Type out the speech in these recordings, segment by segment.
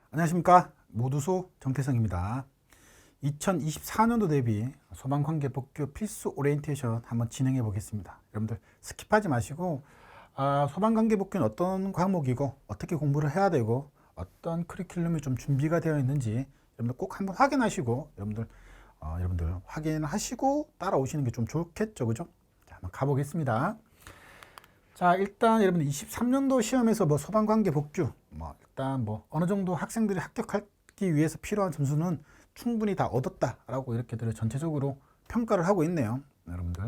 안녕하십니까. 모두소 정태성입니다. 2024년도 대비 소방관계 복귀 필수 오리엔테이션 한번 진행해 보겠습니다. 여러분들 스킵하지 마시고 소방관계 복귀는 어떤 과목이고 어떻게 공부를 해야 되고 어떤 커리큘럼이 좀 준비가 되어 있는지 여러분들 꼭 한번 확인하시고 여러분들 확인하시고 따라오시는 게 좀 좋겠죠, 그죠? 자, 한번 가보겠습니다. 자, 일단 여러분들 23년도 시험에서 소방관계 복규 일단 어느 정도 학생들이 합격하기 위해서 필요한 점수는 충분히 다 얻었다라고 이렇게들 전체적으로 평가를 하고 있네요, 여러분들.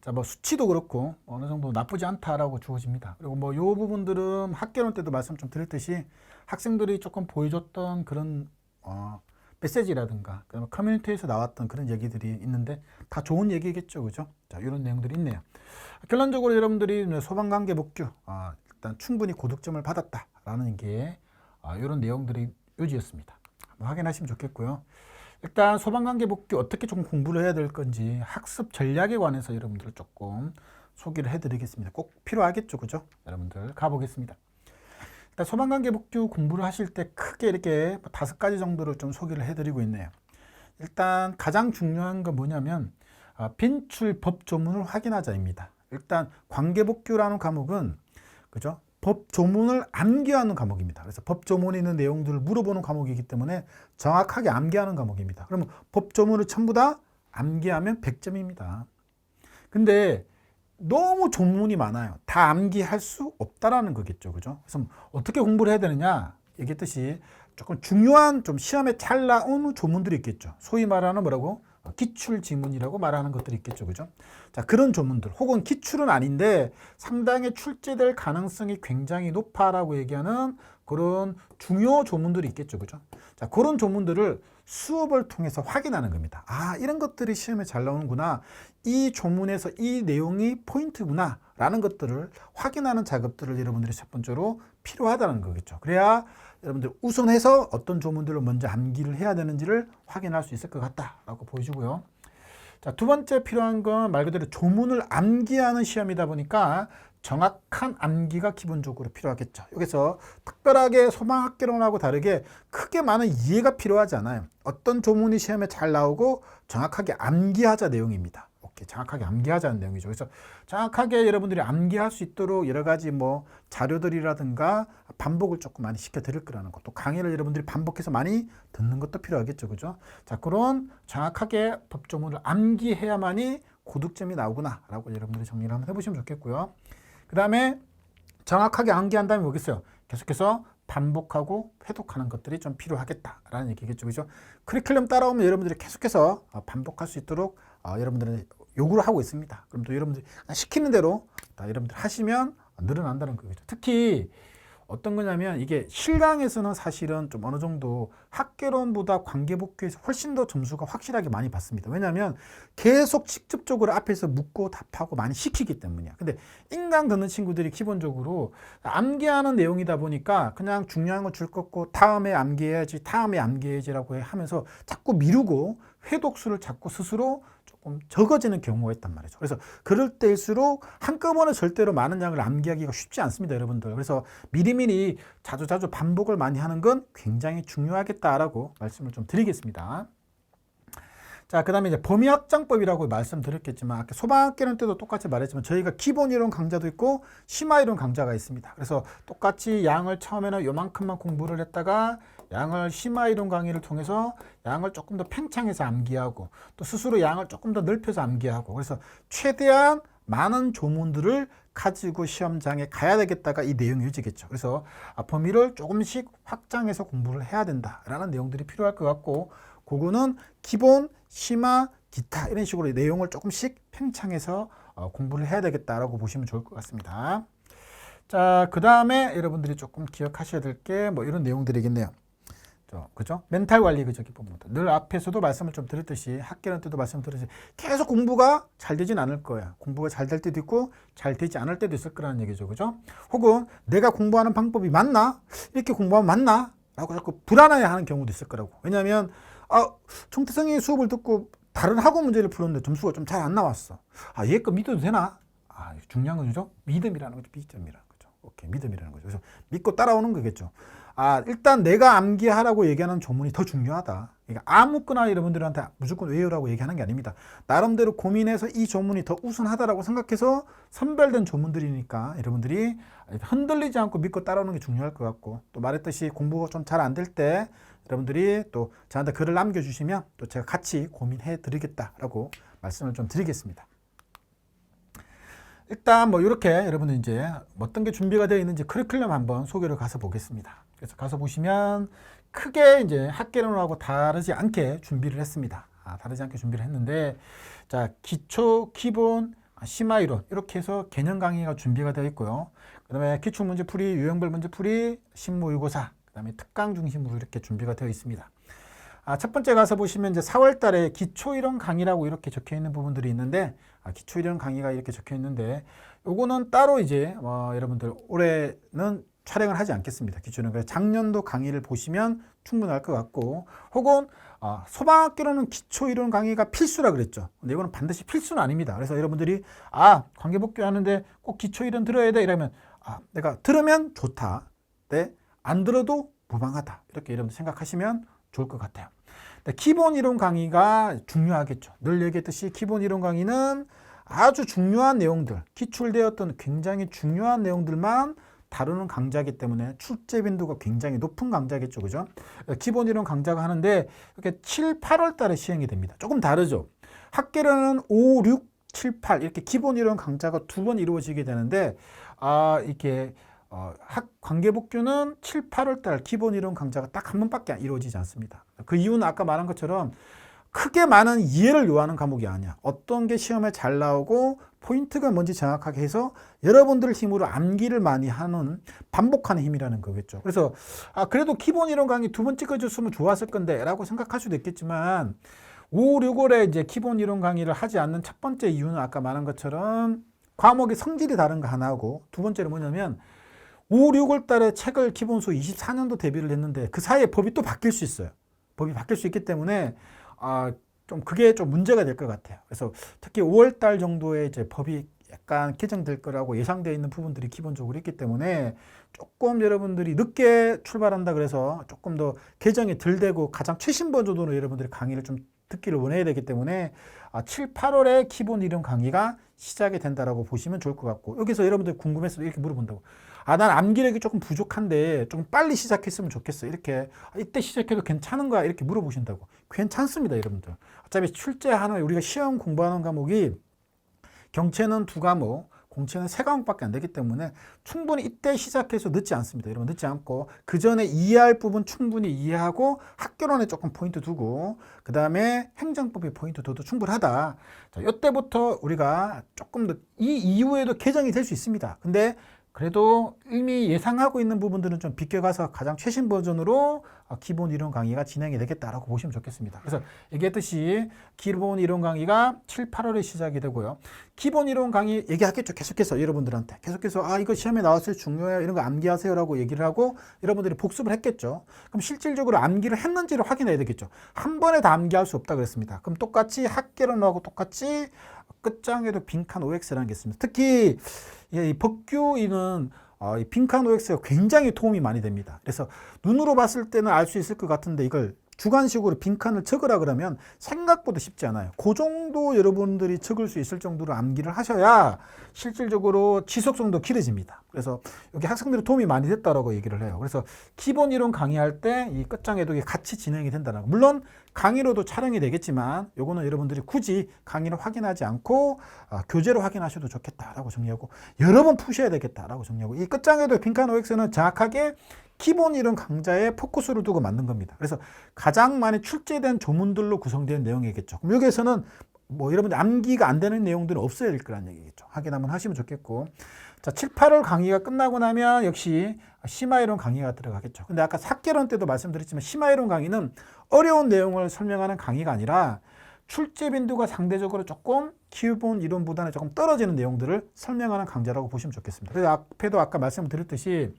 자, 수치도 그렇고 어느 정도 나쁘지 않다라고 주어집니다. 그리고 요 부분들은 학개론 때도 말씀 좀 드렸듯이 학생들이 조금 보여줬던 그런 메시지라든가 커뮤니티에서 나왔던 그런 얘기들이 있는데 다 좋은 얘기겠죠, 그죠? 자, 이런 내용들이 있네요. 결론적으로 여러분들이 소방관계 복규 일단 충분히 고득점을 받았다라는 게 이런 내용들이 요지였습니다. 한번 확인하시면 좋겠고요. 일단 소방관계 복규 어떻게 좀 공부를 해야 될 건지 학습 전략에 관해서 여러분들 조금 소개를 해드리겠습니다. 꼭 필요하겠죠, 그죠? 여러분들 가보겠습니다. 일단 소방관계 복규 공부를 하실 때 크게 이렇게 5가지 정도를 좀 소개를 해드리고 있네요. 일단 가장 중요한 건 뭐냐면 빈출 법 조문을 확인하자입니다. 일단 관계복규라는 과목은 그죠? 법 조문을 암기하는 과목입니다. 그래서 법 조문에 있는 내용들을 물어보는 과목이기 때문에 정확하게 암기하는 과목입니다. 그러면 법 조문을 전부 다 암기하면 100점입니다. 근데 너무 조문이 많아요. 다 암기할 수 없다라는 거겠죠, 그죠? 그래서 어떻게 공부를 해야 되느냐 얘기했듯이 조금 중요한 좀 시험에 잘 나오는 조문들이 있겠죠. 소위 말하는 뭐라고? 기출 지문이라고 말하는 것들이 있겠죠, 그죠? 자, 그런 조문들 혹은 기출은 아닌데 상당히 출제될 가능성이 굉장히 높아라고 얘기하는 그런 중요 조문들이 있겠죠, 그죠? 자, 그런 조문들을 수업을 통해서 확인하는 겁니다. 이런 것들이 시험에 잘 나오는구나. 이 조문에서 이 내용이 포인트구나 라는 것들을 확인하는 작업들을 여러분들이 첫 번째로 필요하다는 거겠죠. 그래야 여러분들 우선해서 어떤 조문들을 먼저 암기를 해야 되는지를 확인할 수 있을 것 같다라고 보여주고요. 자, 두 번째 필요한 건 말 그대로 조문을 암기하는 시험이다 보니까 정확한 암기가 기본적으로 필요하겠죠. 여기서 특별하게 소방학개론하고 다르게 크게 많은 이해가 필요하지 않아요. 어떤 조문이 시험에 잘 나오고 정확하게 암기하자 내용입니다. 정확하게 암기하자는 내용이죠. 그래서 정확하게 여러분들이 암기할 수 있도록 여러 가지 자료들이라든가 반복을 조금 많이 시켜드릴 거라는 것, 또 강의를 여러분들이 반복해서 많이 듣는 것도 필요하겠죠, 그죠? 자, 그런 정확하게 법조문을 암기해야만이 고득점이 나오구나라고 여러분들이 정리를 한번 해보시면 좋겠고요. 그 다음에 정확하게 암기한 다음에 뭐겠어요? 계속해서 반복하고 회독하는 것들이 좀 필요하겠다라는 얘기겠죠, 그죠? 커리큘럼 따라오면 여러분들이 계속해서 반복할 수 있도록 여러분들은 요구를 하고 있습니다. 그럼 또 여러분들이 시키는 대로 여러분들 하시면 늘어난다는 거겠죠. 특히 어떤 거냐면 이게 실강에서는 사실은 좀 어느 정도 학개론보다 관계복귀에서 훨씬 더 점수가 확실하게 많이 받습니다. 왜냐하면 계속 직접적으로 앞에서 묻고 답하고 많이 시키기 때문이야. 근데 인강 듣는 친구들이 기본적으로 암기하는 내용이다 보니까 그냥 중요한 거 줄 것고 다음에 암기해야지라고 하면서 자꾸 미루고 회독수를 자꾸 스스로 조금 적어지는 경우가 있단 말이죠. 그래서 그럴 때일수록 한꺼번에 절대로 많은 양을 암기하기가 쉽지 않습니다, 여러분들. 그래서 미리미리 자주 반복을 많이 하는 건 굉장히 중요하겠다라고 말씀을 좀 드리겠습니다. 자, 그 다음에 이제 범위확장법이라고 말씀드렸겠지만 아까 소방학개론 때도 똑같이 말했지만 저희가 기본이론 강좌도 있고 심화이론 강좌가 있습니다. 그래서 똑같이 양을 처음에는 요만큼만 공부를 했다가 양을 심화이론 강의를 통해서 양을 조금 더 팽창해서 암기하고 또 스스로 양을 조금 더 넓혀서 암기하고 그래서 최대한 많은 조문들을 가지고 시험장에 가야 되겠다가 이 내용이 유지겠죠. 그래서 범위를 조금씩 확장해서 공부를 해야 된다라는 내용들이 필요할 것 같고 그거는 기본, 심화, 기타 이런 식으로 내용을 조금씩 팽창해서 공부를 해야 되겠다라고 보시면 좋을 것 같습니다. 자, 그 다음에 여러분들이 조금 기억하셔야 될 게 이런 내용들이겠네요. 그죠? 멘탈 관리 그저 기본부터 늘 앞에서도 말씀을 좀 드렸듯이 학개론 때도 말씀드렸듯이 계속 공부가 잘 되진 않을 거야. 공부가 잘 될 때도 있고 잘 되지 않을 때도 있을 거라는 얘기죠, 그죠? 혹은 내가 공부하는 방법이 맞나? 이렇게 공부하면 맞나? 라고 자꾸 불안해하는 경우도 있을 거라고. 왜냐하면 정태성이 수업을 듣고 다른 학원 문제를 풀었는데 점수가 좀 잘 안 나왔어. 얘 거 믿어도 되나? 중요한 건 그죠? 믿음이라는 거죠, 비점이라는 거죠. 오케이, 믿음이라는 거죠. 그래서 믿고 따라오는 거겠죠. 일단 내가 암기하라고 얘기하는 조문이 더 중요하다. 그러니까 아무거나 여러분들한테 무조건 외우라고 얘기하는 게 아닙니다. 나름대로 고민해서 이 조문이 더 우선하다라고 생각해서 선별된 조문들이니까 여러분들이 흔들리지 않고 믿고 따라오는 게 중요할 것 같고, 또 말했듯이 공부가 좀 잘 안 될 때 여러분들이 또 저한테 글을 남겨주시면 또 제가 같이 고민해 드리겠다라고 말씀을 좀 드리겠습니다. 일단 뭐 이렇게 여러분들 이제 어떤 게 준비가 되어 있는지 커리큘럼 한번 소개를 가서 보겠습니다. 그래서 가서 보시면 크게 이제 학개론하고 다르지 않게 준비를 했습니다. 다르지 않게 준비를 했는데, 자, 기초, 기본, 심화이론 이렇게 해서 개념 강의가 준비가 되어 있고요. 그 다음에 기출문제풀이, 유형별 문제풀이, 신모의고사, 그 다음에 특강 중심으로 이렇게 준비가 되어 있습니다. 첫 번째 가서 보시면 이제 4월 달에 기초이론 강의라고 이렇게 적혀 있는 부분들이 있는데, 기초이론 강의가 이렇게 적혀 있는데, 요거는 따로 이제 여러분들 올해는 촬영을 하지 않겠습니다. 기초이론. 그래서 작년도 강의를 보시면 충분할 것 같고, 혹은 소방학교로는 기초이론 강의가 필수라 그랬죠. 근데 이거는 반드시 필수는 아닙니다. 그래서 여러분들이 관계복귀 하는데 꼭 기초이론 들어야 돼 이러면 내가 들으면 좋다. 네, 안 들어도 무방하다. 이렇게 여러분들 생각하시면 좋을 것 같아요. 기본 이론 강의가 중요하겠죠. 늘 얘기했듯이 기본 이론 강의는 아주 중요한 내용들, 기출되었던 굉장히 중요한 내용들만 다루는 강좌이기 때문에 출제 빈도가 굉장히 높은 강좌겠죠. 그죠? 기본 이론 강좌가 하는데 이렇게 7, 8월 달에 시행이 됩니다. 조금 다르죠. 학계론은 5, 6, 7, 8 이렇게 기본 이론 강좌가 2번 이루어지게 되는데 이렇게 관계복귀는 7, 8월 달 기본 이론 강좌가 딱 한 번밖에 이루어지지 않습니다. 그 이유는 아까 말한 것처럼 크게 많은 이해를 요하는 과목이 아니야. 어떤 게 시험에 잘 나오고 포인트가 뭔지 정확하게 해서 여러분들 힘으로 암기를 많이 하는, 반복하는 힘이라는 거겠죠. 그래서 그래도 기본 이론 강의 2번 찍어줬으면 좋았을 건데 라고 생각할 수도 있겠지만 5, 6월에 이제 기본 이론 강의를 하지 않는 첫 번째 이유는 아까 말한 것처럼 과목의 성질이 다른 거 하나고, 두 번째는 뭐냐면 5, 6월 달에 책을 기본수 24년도 대비를 했는데 그 사이에 법이 또 바뀔 수 있어요. 법이 바뀔 수 있기 때문에 좀 그게 좀 문제가 될 것 같아요. 그래서 특히 5월 달 정도에 이제 법이 약간 개정될 거라고 예상되어 있는 부분들이 기본적으로 있기 때문에 조금 여러분들이 늦게 출발한다 그래서 조금 더 개정이 덜 되고 가장 최신 버전으로 여러분들이 강의를 좀 듣기를 원해야 되기 때문에 7, 8월에 기본 이론 강의가 시작이 된다라고 보시면 좋을 것 같고, 여기서 여러분들 궁금해서 이렇게 물어본다고. 난 암기력이 조금 부족한데 좀 빨리 시작했으면 좋겠어. 이렇게 이때 시작해도 괜찮은 거야? 이렇게 물어보신다고. 괜찮습니다, 여러분들. 어차피 출제하는, 우리가 시험 공부하는 과목이 경채는 2과목, 공채는 3과목밖에 안 되기 때문에 충분히 이때 시작해서 늦지 않습니다. 여러분 늦지 않고 그 전에 이해할 부분 충분히 이해하고 학교론에 조금 포인트 두고 그 다음에 행정법에 포인트 둬도 충분하다. 자, 이때부터 우리가 조금 더 이 이후에도 개정이 될 수 있습니다. 근데 그래도 이미 예상하고 있는 부분들은 좀 비껴가서 가장 최신 버전으로 기본 이론 강의가 진행이 되겠다라고 보시면 좋겠습니다. 그래서 얘기했듯이 기본 이론 강의가 7, 8월에 시작이 되고요. 기본 이론 강의 얘기하겠죠. 계속해서 여러분들한테. 계속해서 이거 시험에 나왔을 때 중요해요. 이런 거 암기하세요라고 얘기를 하고 여러분들이 복습을 했겠죠. 그럼 실질적으로 암기를 했는지를 확인해야 되겠죠. 한 번에 다 암기할 수 없다 그랬습니다. 그럼 똑같이 학개론하고 똑같이 끝장에도 빈칸 OX라는 게 있습니다. 특히 이 법규이는 이 빈칸 OX가 굉장히 도움이 많이 됩니다. 그래서 눈으로 봤을 때는 알 수 있을 것 같은데 이걸 주관식으로 빈칸을 적으라 그러면 생각보다 쉽지 않아요. 그 정도 여러분들이 적을 수 있을 정도로 암기를 하셔야 실질적으로 지속성도 길어집니다. 그래서 여기 학생들이 도움이 많이 됐다라고 얘기를 해요. 그래서 기본 이론 강의할 때 이 끝장에도 같이 진행이 된다는 거. 물론 강의로도 촬영이 되겠지만 요거는 여러분들이 굳이 강의를 확인하지 않고 교재로 확인하셔도 좋겠다라고 정리하고 여러 번 푸셔야 되겠다라고 정리하고, 이 끝장에도 빈칸 OX는 정확하게 기본 이론 강좌에 포커스를 두고 만든 겁니다. 그래서 가장 많이 출제된 조문들로 구성된 내용이겠죠. 그럼 여기에서는 뭐 여러분들 암기가 안 되는 내용들은 없어야 될 거라는 얘기겠죠. 확인 한번 하시면 좋겠고, 자, 7, 8월 강의가 끝나고 나면 역시 심화이론 강의가 들어가겠죠. 근데 아까 학개론 때도 말씀드렸지만 심화이론 강의는 어려운 내용을 설명하는 강의가 아니라 출제 빈도가 상대적으로 조금 기본 이론보다는 조금 떨어지는 내용들을 설명하는 강좌라고 보시면 좋겠습니다. 그래서 앞에도 아까 말씀드렸듯이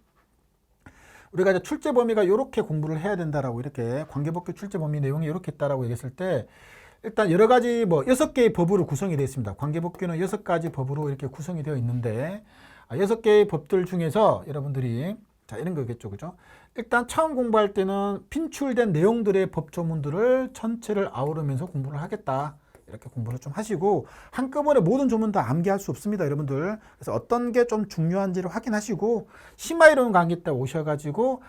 우리가 이제 출제 범위가 이렇게 공부를 해야 된다라고, 이렇게 관계법규 출제 범위 내용이 이렇게 있다라고 얘기했을 때 일단 여러 가지 6개의 법으로 구성이 되어 있습니다. 관계법규는 6가지 법으로 이렇게 구성이 되어 있는데 6개의 법들 중에서 여러분들이 자 이런 거겠죠, 그죠? 일단 처음 공부할 때는 핀출된 내용들의 법 조문들을 전체를 아우르면서 공부를 하겠다. 이렇게 공부를 좀 하시고 한꺼번에 모든 조문 다 암기할 수 없습니다, 여러분들. 그래서 어떤 게 좀 중요한지를 확인하시고 심화이론 강의 때 오셔가지고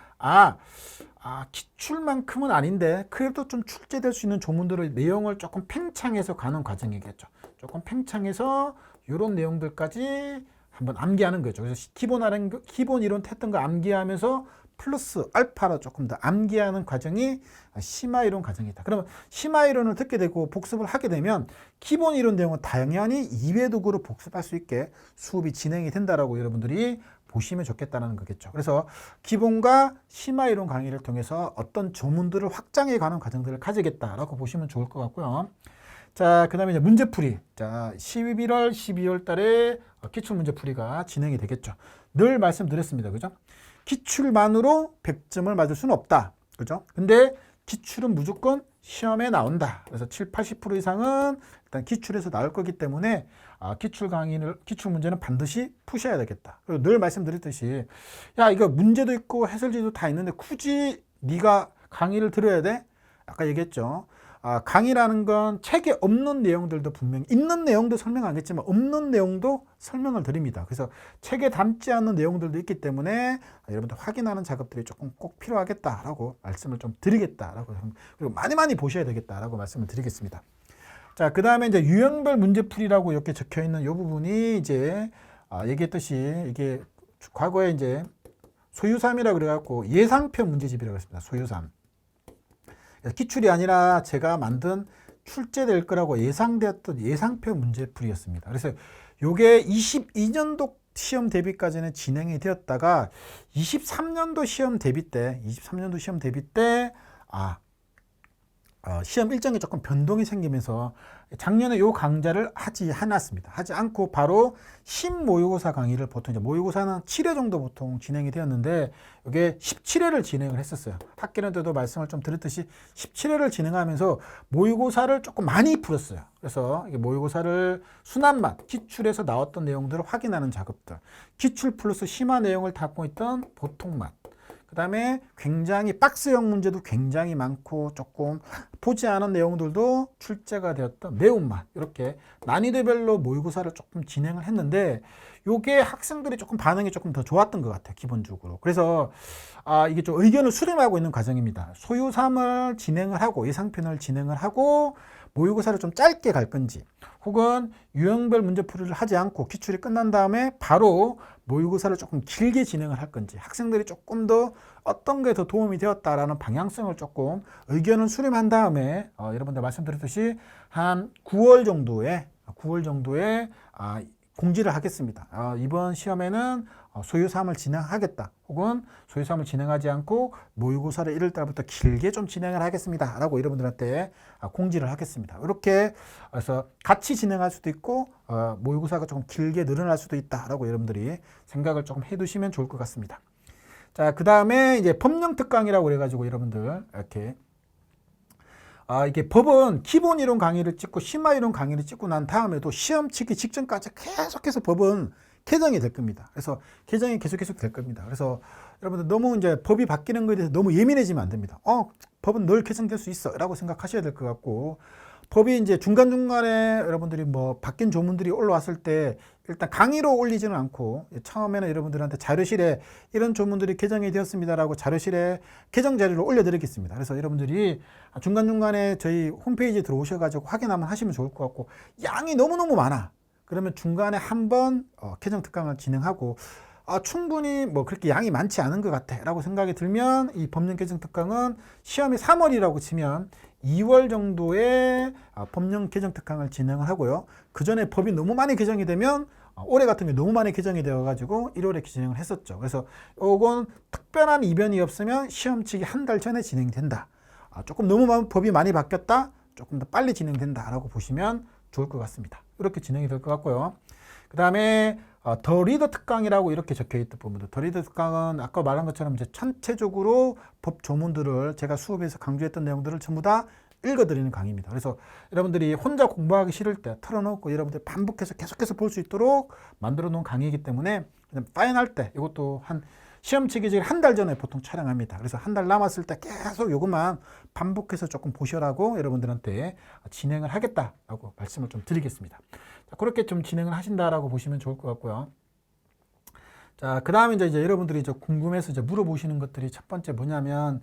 기출만큼은 아닌데 그래도 좀 출제될 수 있는 조문들의 내용을 조금 팽창해서 가는 과정이겠죠. 조금 팽창해서 이런 내용들까지 한번 암기하는 거죠. 그래서 기본 이론 했던 거 암기하면서 플러스 알파로 조금 더 암기하는 과정이 심화이론 과정이다. 그러면 심화이론을 듣게 되고 복습을 하게 되면 기본 이론 내용은 당연히 2회독으로 복습할 수 있게 수업이 진행이 된다라고 여러분들이 보시면 좋겠다는 거겠죠. 그래서 기본과 심화이론 강의를 통해서 어떤 조문들을 확장해 가는 과정들을 가지겠다라고 보시면 좋을 것 같고요. 자, 그 다음에 이제 문제풀이. 자, 11월, 12월 달에 기출문제풀이가 진행이 되겠죠. 늘 말씀드렸습니다. 그죠? 기출만으로 100점을 맞을 수는 없다. 그죠? 근데 기출은 무조건 시험에 나온다. 그래서 7, 80% 이상은 일단 기출에서 나올 거기 때문에 기출 문제는 반드시 푸셔야 되겠다. 그리고 늘 말씀드렸듯이 야, 이거 문제도 있고 해설지도 다 있는데 굳이 네가 강의를 들어야 돼? 아까 얘기했죠. 강의라는 건 책에 없는 내용들도 분명히 있는 내용도 설명하겠지만 없는 내용도 설명을 드립니다. 그래서 책에 담지 않는 내용들도 있기 때문에 여러분들 확인하는 작업들이 조금 꼭 필요하겠다라고 말씀을 좀 드리겠다라고, 그리고 많이 보셔야 되겠다라고 말씀을 드리겠습니다. 자, 그 다음에 이제 유형별 문제풀이라고 이렇게 적혀 있는 이 부분이 이제 얘기했듯이 이게 과거에 이제 소유삼이라고 그래갖고 예상표 문제집이라고 했습니다. 소유삼. 기출이 아니라 제가 만든 출제될 거라고 예상되었던 예상표 문제풀이였습니다. 그래서 요게 22년도 시험 대비까지는 진행이 되었다가 23년도 시험 대비 때 시험 일정에 조금 변동이 생기면서 작년에 요 강좌를 하지 않았습니다. 하지 않고 바로 신모의고사 강의를 보통 이제 모의고사는 7회 정도 보통 진행이 되었는데 이게 17회를 진행을 했었어요. 학기는 때도 말씀을 좀 드렸듯이 17회를 진행하면서 모의고사를 조금 많이 풀었어요. 그래서 이게 모의고사를 순환맛, 기출에서 나왔던 내용들을 확인하는 작업들, 기출 플러스 심화 내용을 담고 있던 보통맛, 그 다음에 굉장히 박스형 문제도 굉장히 많고 조금 보지 않은 내용들도 출제가 되었던 매운맛, 이렇게 난이도별로 모의고사를 조금 진행을 했는데 요게 학생들이 조금 반응이 조금 더 좋았던 것 같아요, 기본적으로. 그래서 이게 좀 의견을 수렴하고 있는 과정입니다. 소유3을 진행을 하고 예상편을 진행을 하고 모의고사를 좀 짧게 갈 건지, 혹은 유형별 문제풀이를 하지 않고 기출이 끝난 다음에 바로 모의고사를 조금 길게 진행을 할 건지, 학생들이 조금 더 어떤 게 더 도움이 되었다라는 방향성을 조금 의견을 수렴한 다음에 여러분들 말씀드렸듯이 한 9월 정도에 공지를 하겠습니다. 이번 시험에는 소유3을 진행하겠다, 혹은 소유3을 진행하지 않고 모의고사를 1월 달부터 길게 좀 진행을 하겠습니다 라고 여러분들한테 공지를 하겠습니다. 이렇게 해서 같이 진행할 수도 있고 모의고사가 조금 길게 늘어날 수도 있다라고 여러분들이 생각을 조금 해두시면 좋을 것 같습니다. 자, 그 다음에 이제 법령 특강이라고 그래가지고 여러분들 이렇게 이게 법은 기본 이론 강의를 찍고 심화 이론 강의를 찍고 난 다음에도 시험 치기 직전까지 계속해서 법은 개정이 될 겁니다. 그래서 개정이 계속 될 겁니다. 그래서 여러분들 너무 이제 법이 바뀌는 거에 대해서 너무 예민해지면 안 됩니다. 법은 늘 개정될 수 있어 라고 생각하셔야 될 것 같고, 법이 이제 중간중간에 여러분들이 뭐 바뀐 조문들이 올라왔을 때 일단 강의로 올리지는 않고 처음에는 여러분들한테 자료실에 이런 조문들이 개정이 되었습니다라고 자료실에 개정 자료를 올려드리겠습니다. 그래서 여러분들이 중간중간에 저희 홈페이지에 들어오셔가지고 확인 한번 하시면 좋을 것 같고, 양이 너무너무 많아. 그러면 중간에 한번 개정 특강을 진행하고 충분히 뭐 그렇게 양이 많지 않은 것 같아 라고 생각이 들면 이 법령 개정 특강은 시험이 3월이라고 치면 2월 정도에 법령 개정 특강을 진행을 하고요. 그 전에 법이 너무 많이 개정이 되면 올해 같은 게 너무 많이 개정이 되어 가지고 1월에 진행을 했었죠. 그래서 요건 특별한 이변이 없으면 시험 치기 한 달 전에 진행된다. 조금 너무 법이 많이 바뀌었다, 조금 더 빨리 진행된다 라고 보시면 좋을 것 같습니다. 이렇게 진행이 될 것 같고요. 그 다음에 더 리더 특강이라고 이렇게 적혀있던 부분들, 더 리더 특강은 아까 말한 것처럼 이제 전체적으로 법 조문들을 제가 수업에서 강조했던 내용들을 전부 다 읽어드리는 강의입니다. 그래서 여러분들이 혼자 공부하기 싫을 때 틀어놓고 여러분들이 반복해서 계속해서 볼 수 있도록 만들어 놓은 강의이기 때문에 파인할 때 이것도 한 시험 치기 전에 한 달 전에 보통 촬영합니다. 그래서 한 달 남았을 때 계속 이것만 반복해서 조금 보셔라고 여러분들한테 진행을 하겠다라고 말씀을 좀 드리겠습니다. 자, 그렇게 좀 진행을 하신다라고 보시면 좋을 것 같고요. 자, 그 다음에 이제 여러분들이 궁금해서 이제 물어보시는 것들이 첫 번째 뭐냐면,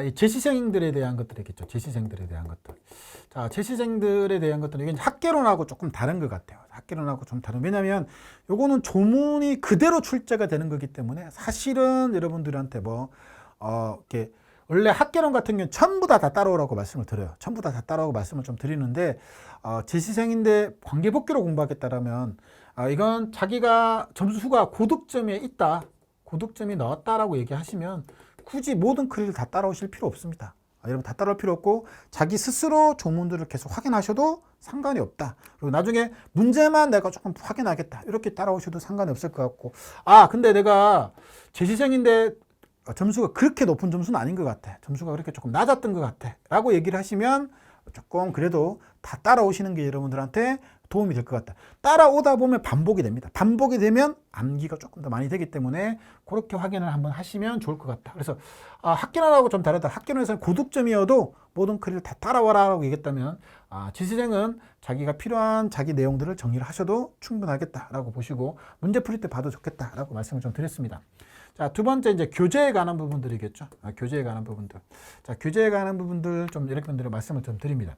이 재시생들에 대한 것들이겠죠. 재시생들에 대한 것들. 자, 재시생들에 대한 것들은 이게 학개론하고 조금 다른 것 같아요. 학개론하고 좀 다른. 왜냐면 요거는 조문이 그대로 출제가 되는 거기 때문에 사실은 여러분들한테 이렇게 원래 학개론 같은 경우는 전부 다 따라오라고 말씀을 드려요. 전부 다 따라오고 말씀을 좀 드리는데, 재시생인데 관계복귀로 공부하겠다라면, 이건 자기가 점수가 고득점에 있다, 고득점이 나왔다라고 얘기하시면 굳이 모든 크리를 다 따라오실 필요 없습니다. 여러분 다 따라올 필요 없고 자기 스스로 조문들을 계속 확인하셔도 상관이 없다. 그리고 나중에 문제만 내가 조금 확인하겠다, 이렇게 따라오셔도 상관이 없을 것 같고, 근데 내가 재시생인데 점수가 그렇게 높은 점수는 아닌 것 같아, 점수가 그렇게 조금 낮았던 것 같아 라고 얘기를 하시면 조금 그래도 다 따라오시는 게 여러분들한테 도움이 될 것 같다. 따라오다 보면 반복이 됩니다. 반복이 되면 암기가 조금 더 많이 되기 때문에 그렇게 확인을 한번 하시면 좋을 것 같다. 그래서 학개론하고 좀 다르다. 학개론에서는 고득점이어도 모든 크리를 다 따라와라 라고 얘기했다면, 재시생은 자기가 필요한 자기 내용들을 정리를 하셔도 충분하겠다라고 보시고 문제 풀이 때 봐도 좋겠다라고 말씀을 좀 드렸습니다. 자, 두 번째 이제 교재에 관한 부분들이겠죠. 교재에 관한 부분들. 자, 교재에 관한 부분들 좀 여러분들의 말씀을 좀 드립니다.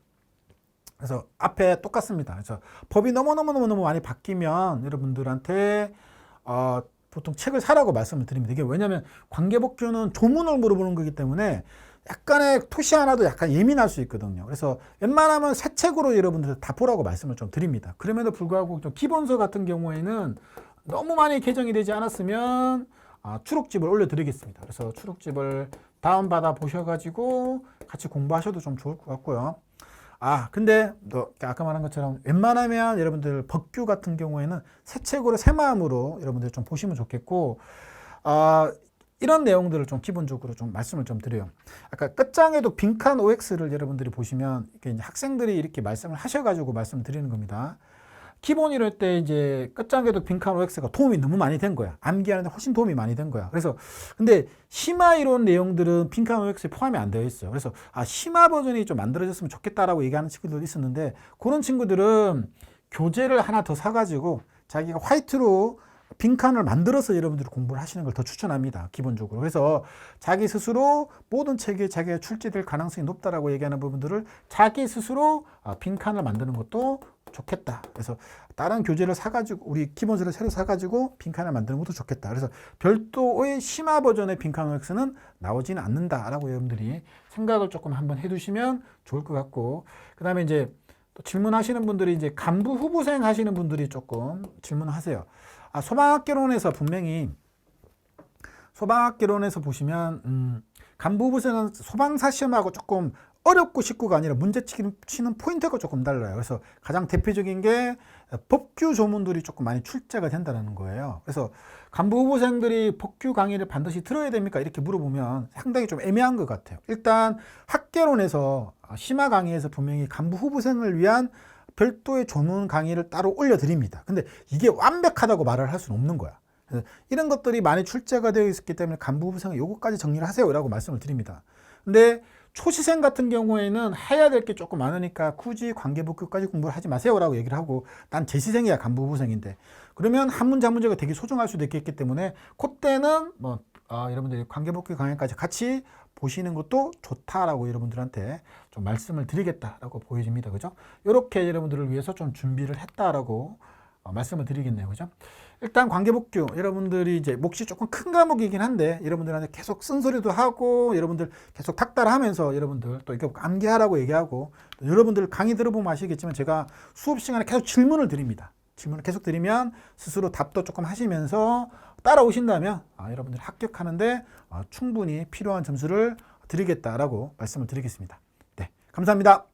그래서 앞에 똑같습니다. 그래서 법이 너무 많이 바뀌면 여러분들한테 보통 책을 사라고 말씀을 드립니다. 이게 왜냐하면 관계복귀는 조문을 물어보는 거기 때문에 약간의 토시 하나도 약간 예민할 수 있거든요. 그래서 웬만하면 새 책으로 여러분들 다 보라고 말씀을 좀 드립니다. 그럼에도 불구하고 좀 기본서 같은 경우에는 너무 많이 개정이 되지 않았으면 추록집을 올려드리겠습니다. 그래서 추록집을 다운받아 보셔가지고 같이 공부하셔도 좀 좋을 것 같고요. 근데 아까 말한 것처럼 웬만하면 여러분들 법규 같은 경우에는 새 책으로 새 마음으로 여러분들 좀 보시면 좋겠고, 이런 내용들을 좀 기본적으로 좀 말씀을 좀 드려요. 아까 끝장에도 빈칸 OX를 여러분들이 보시면 이제 학생들이 이렇게 말씀을 하셔가지고 말씀드리는 겁니다. 기본 이럴 때 이제 끝장에도 빈칸 OX가 도움이 너무 많이 된 거야. 암기하는데 훨씬 도움이 많이 된 거야. 그래서 근데 심화 이론 내용들은 빈칸 OX에 포함이 안 되어 있어요. 그래서 심화 버전이 좀 만들어졌으면 좋겠다라고 얘기하는 친구들도 있었는데, 그런 친구들은 교재를 하나 더 사가지고 자기가 화이트로 빈칸을 만들어서 여러분들이 공부를 하시는 걸 더 추천합니다. 기본적으로. 그래서 자기 스스로 모든 책에 자기가 출제될 가능성이 높다라고 얘기하는 부분들을 자기 스스로 빈칸을 만드는 것도 좋겠다. 그래서 다른 교재를 사가지고 우리 기본서를 새로 사가지고 빈칸을 만드는 것도 좋겠다. 그래서 별도의 심화 버전의 빈칸 OX는 나오지는 않는다라고 여러분들이 생각을 조금 한번 해두시면 좋을 것 같고, 그 다음에 이제 또 질문하시는 분들이 이제 간부 후보생 하시는 분들이 조금 질문하세요. 소방학개론에서 분명히 소방학개론에서 보시면 간부 후보생은 소방사 시험하고 조금 어렵고 쉽고가 아니라 문제 치는 포인트가 조금 달라요. 그래서 가장 대표적인 게 법규 조문들이 조금 많이 출제가 된다는 거예요. 그래서 간부 후보생들이 법규 강의를 반드시 들어야 됩니까? 이렇게 물어보면 상당히 좀 애매한 것 같아요. 일단 학개론에서 심화 강의에서 분명히 간부 후보생을 위한 별도의 조문 강의를 따로 올려드립니다. 근데 이게 완벽하다고 말을 할 수는 없는 거야. 그래서 이런 것들이 많이 출제가 되어 있기 때문에 간부 후보생은 요거까지 정리를 하세요 라고 말씀을 드립니다. 근데 초시생 같은 경우에는 해야 될 게 조금 많으니까 굳이 관계복귀까지 공부를 하지 마세요 라고 얘기를 하고, 난 재시생이야 간부 후보생인데, 그러면 한 문제 한 문제가 되게 소중할 수도 있겠기 때문에 그때는 여러분들이 관계복귀 강의까지 같이 보시는 것도 좋다라고 여러분들한테 좀 말씀을 드리겠다라고 보여집니다. 그죠? 이렇게 여러분들을 위해서 좀 준비를 했다라고 말씀을 드리겠네요. 그죠? 일단 관계복귀 여러분들이 이제 몫이 조금 큰 과목이긴 한데 여러분들한테 계속 쓴소리도 하고 여러분들 계속 닥달하면서 여러분들 또 이렇게 암기하라고 얘기하고, 또 여러분들 강의 들어보면 아시겠지만 제가 수업 시간에 계속 질문을 드립니다. 질문을 계속 드리면 스스로 답도 조금 하시면서 따라오신다면 여러분들이 합격하는데 충분히 필요한 점수를 드리겠다라고 말씀을 드리겠습니다. 네, 감사합니다.